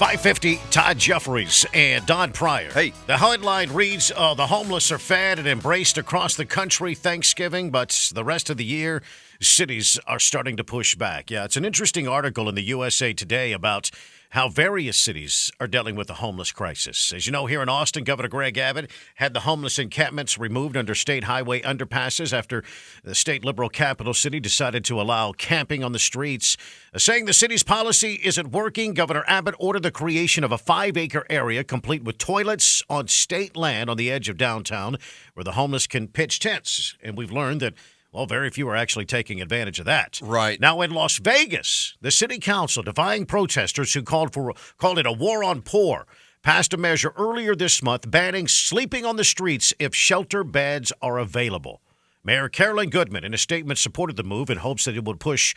550, Todd Jeffries and Don Pryor. Hey. The headline reads, the homeless are fed and embraced across the country Thanksgiving, but the rest of the year, cities are starting to push back. Yeah, it's an interesting article in the USA Today about how various cities are dealing with the homeless crisis. As you know, here in Austin, Governor Greg Abbott had the homeless encampments removed under state highway underpasses after the state liberal capital city decided to allow camping on the streets. Saying the city's policy isn't working, Governor Abbott ordered the creation of a 5-acre area complete with toilets on state land on the edge of downtown where the homeless can pitch tents. And we've learned that very few are actually taking advantage of that. Right. Now, in Las Vegas, the city council, defying protesters who called it a war on poor, passed a measure earlier this month banning sleeping on the streets if shelter beds are available. Mayor Carolyn Goodman, in a statement, supported the move in hopes that it would push,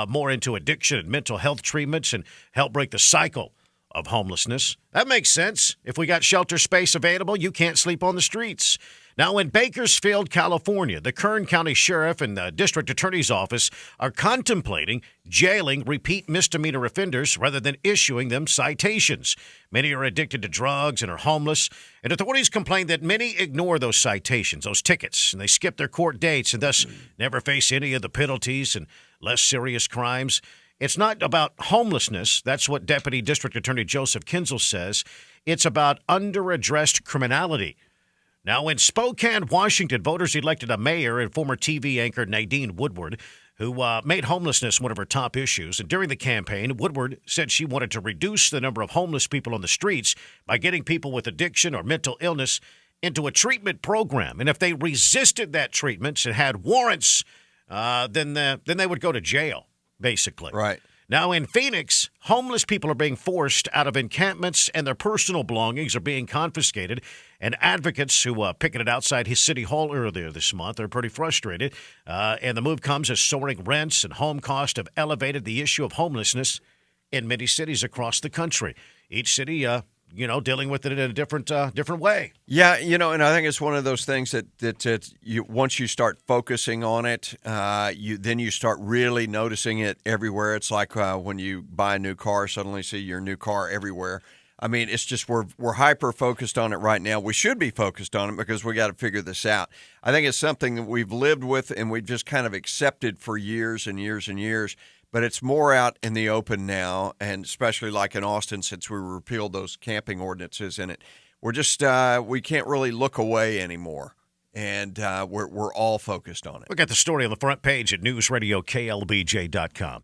more into addiction and mental health treatments and help break the cycle of homelessness. That makes sense. If we got shelter space available, you can't sleep on the streets. Now, in Bakersfield, California, the Kern County Sheriff and the District Attorney's Office are contemplating jailing repeat misdemeanor offenders rather than issuing them citations. Many are addicted to drugs and are homeless, and authorities complain that many ignore those citations, those tickets, and they skip their court dates and thus never face any of the penalties and less serious crimes. It's not about homelessness. That's what Deputy District Attorney Joseph Kinzel says. It's about underaddressed criminality. Now, in Spokane, Washington, voters elected a mayor and former TV anchor Nadine Woodward, who made homelessness one of her top issues. And during the campaign, Woodward said she wanted to reduce the number of homeless people on the streets by getting people with addiction or mental illness into a treatment program. And if they resisted that treatment and had warrants, then they would go to jail, basically. Right. Now, in Phoenix, homeless people are being forced out of encampments and their personal belongings are being confiscated. And advocates who picketed outside his city hall earlier this month are pretty frustrated. And the move comes as soaring rents and home costs have elevated the issue of homelessness in many cities across the country. Each city, dealing with it in a different way. Yeah, and I think it's one of those things that once you start focusing on it, you start really noticing it everywhere. It's like when you buy a new car, suddenly see your new car everywhere. I mean, it's just we're hyper focused on it right now. We should be focused on it because we got to figure this out. I think it's something that we've lived with and we've just kind of accepted for years and years and years. But it's more out in the open now, and especially like in Austin, since we repealed those camping ordinances in it, we're just we can't really look away anymore, and we're all focused on it. We got the story on the front page at newsradioklbj.com.